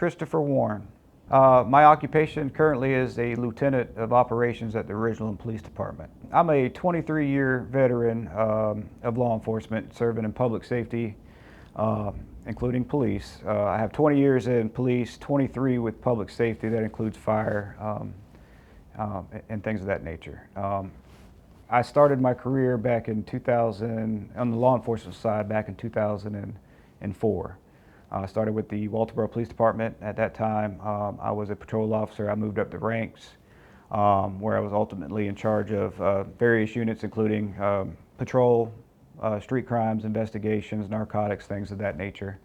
Christopher Warren. My occupation currently is a lieutenant of operations at the Ridgeland Police Department. I'm a 23-year veteran of law enforcement, serving in public safety, including police. I have 20 years in police, 23 with public safety. That includes fire and things of that nature. I started my career back in 2000, on the law enforcement side, back in 2004. I started with the Walterboro Police Department. At that time, I was a patrol officer. I moved up the ranks, where I was ultimately in charge of various units, including patrol, street crimes, investigations, narcotics, things of that nature.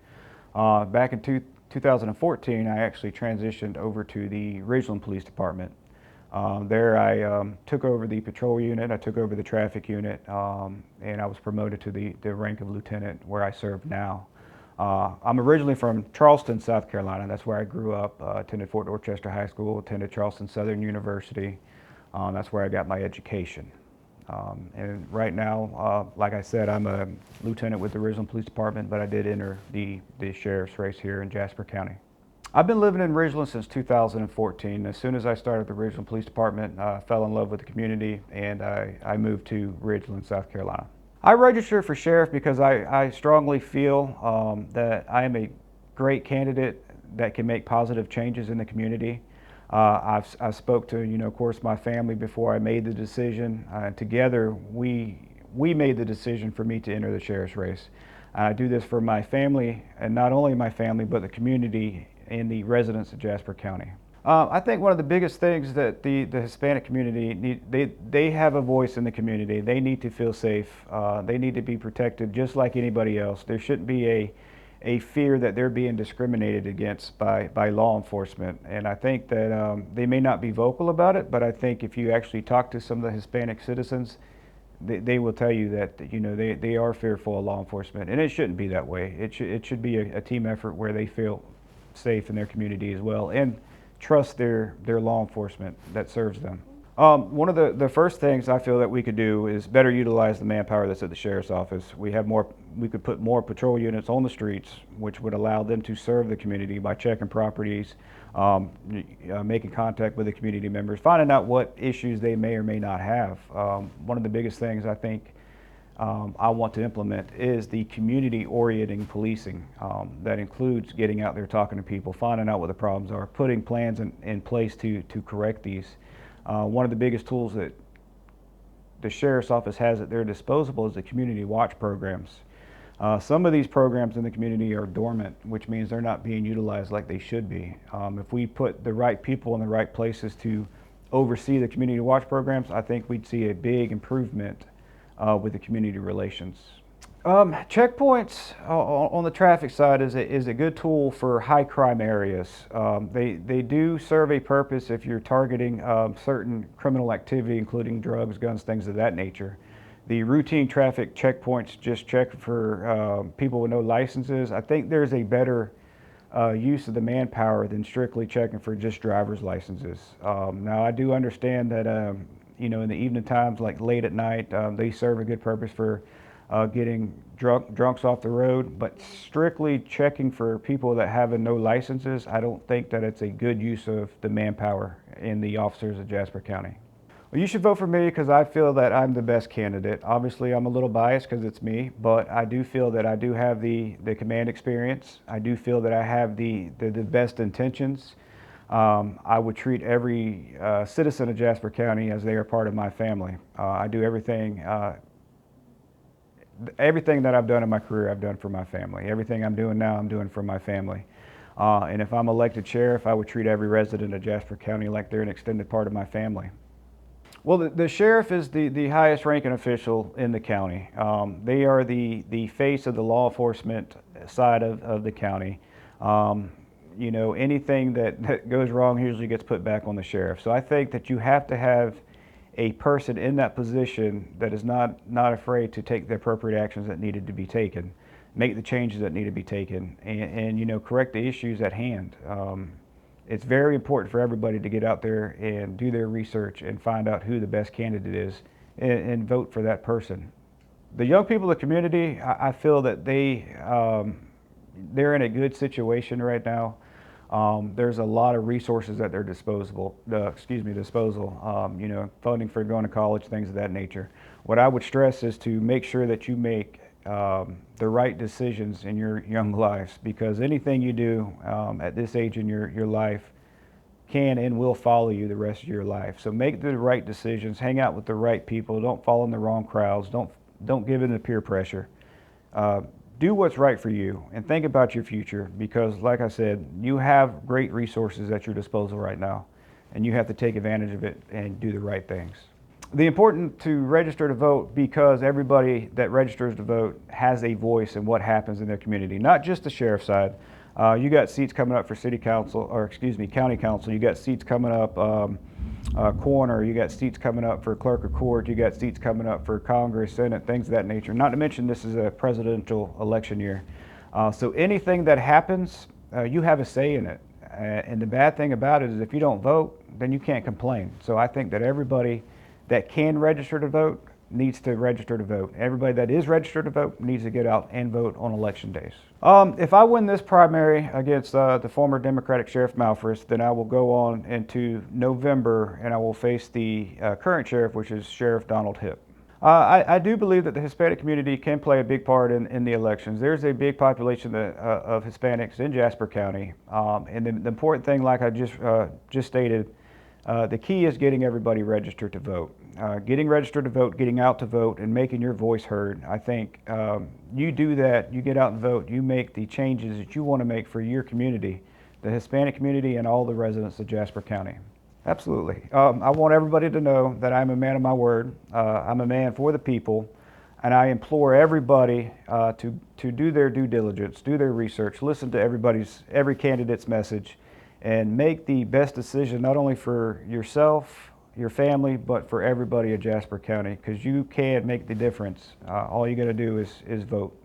Back in 2014, I actually transitioned over to the Ridgeland Police Department. There I took over the patrol unit, I took over the traffic unit, and I was promoted to the rank of lieutenant, where I serve now. I'm originally from Charleston, South Carolina. That's where I grew up. Attended Fort Dorchester High School, attended Charleston Southern University. That's where I got my education. And right now, like I said, I'm a lieutenant with the Ridgeland Police Department, but I did enter the sheriff's race here in Jasper County. I've been living in Ridgeland since 2014. As soon as I started the Ridgeland Police Department, I fell in love with the community, and I moved to Ridgeland, South Carolina. I registered for sheriff because I strongly feel that I am a great candidate that can make positive changes in the community. I spoke to, of course, my family before I made the decision. Together, we made the decision for me to enter the sheriff's race. I do this for my family, and not only my family, but the community and the residents of Jasper County. I think one of the biggest things that the Hispanic community need, they have a voice in the community. They need to feel safe. They need to be protected just like anybody else. There shouldn't be a fear that they're being discriminated against by law enforcement. And I think that they may not be vocal about it, but I think if you actually talk to some of the Hispanic citizens, they will tell you that they are fearful of law enforcement, and it shouldn't be that way. It should be a team effort where they feel safe in their community as well, and trust their law enforcement that serves them. One of the first things I feel that we could do is better utilize the manpower that's at the sheriff's office. We could put more patrol units on the streets, which would allow them to serve the community by checking properties, making contact with the community members, finding out what issues they may or may not have. One of the biggest things I think I want to implement is the community-orienting policing. That includes getting out there, talking to people, finding out what the problems are, putting plans in place to correct these. One of the biggest tools that the sheriff's office has at their disposal is the community watch programs. Some of these programs in the community are dormant, which means they're not being utilized like they should be. If we put the right people in the right places to oversee the community watch programs, I think we'd see a big improvement with the community relations. Checkpoints on the traffic side is a good tool for high crime areas. They do serve a purpose if you're targeting certain criminal activity, including drugs, guns, things of that nature. The routine traffic checkpoints just check for people with no licenses. I think there's a better use of the manpower than strictly checking for just driver's licenses. Now, I do understand that in the evening times, like late at night, they serve a good purpose for getting drunks off the road, but strictly checking for people that have no licenses, I don't think that it's a good use of the manpower in the officers of Jasper County. Well, you should vote for me because I feel that I'm the best candidate. Obviously, I'm a little biased because it's me, but I do feel that I do have the command experience. I do feel that I have the best intentions. I would treat every citizen of Jasper County as they are part of my family. I do everything that I've done in my career, I've done for my family. Everything I'm doing now, I'm doing for my family. And if I'm elected sheriff, I would treat every resident of Jasper County like they're an extended part of my family. Well, the sheriff is the highest ranking official in the county. They are the face of the law enforcement side of the county. Anything that goes wrong usually gets put back on the sheriff. So I think that you have to have a person in that position that is not afraid to take the appropriate actions that needed to be taken, make the changes that need to be taken, and correct the issues at hand. It's very important for everybody to get out there and do their research and find out who the best candidate is and vote for that person. The young people of the community, I feel that they're in a good situation right now. There's a lot of resources at their disposal. You know, funding for going to college, things of that nature. What I would stress is to make sure that you make the right decisions in your young lives, because anything you do at this age in your life can and will follow you the rest of your life. So make the right decisions, hang out with the right people, don't fall in the wrong crowds, don't give in to peer pressure. Do what's right for you and think about your future, because like I said, you have great resources at your disposal right now, and you have to take advantage of it and do the right things. The important to register to vote, because everybody that registers to vote has a voice in what happens in their community, not just the sheriff's side. You got seats coming up for city council, or excuse me, county council. You got seats coming up coroner. You got seats coming up for clerk of court. You got seats coming up for Congress, Senate, things of that nature. Not to mention this is a presidential election year. So anything that happens, you have a say in it. And the bad thing about it is if you don't vote, then you can't complain. So I think that everybody that can register to vote needs to register to vote. Everybody that is registered to vote needs to get out and vote on election days. If I win this primary against the former Democratic Sheriff Malphras, then I will go on into November and I will face the current sheriff, which is Sheriff Donald Hipp. I do believe that the Hispanic community can play a big part in the elections. There's a big population of Hispanics in Jasper County, and the important thing, like I just stated, the key is getting everybody registered to vote. Getting registered to vote, getting out to vote, and making your voice heard. I think you do that, you get out and vote, you make the changes that you want to make for your community, the Hispanic community and all the residents of Jasper County. Absolutely. I want everybody to know that I'm a man of my word. I'm a man for the people, and I implore everybody to do their due diligence, do their research, listen to every candidate's message, and make the best decision not only for yourself, your family, but for everybody at Jasper County, because you can make the difference. All you got to do is vote.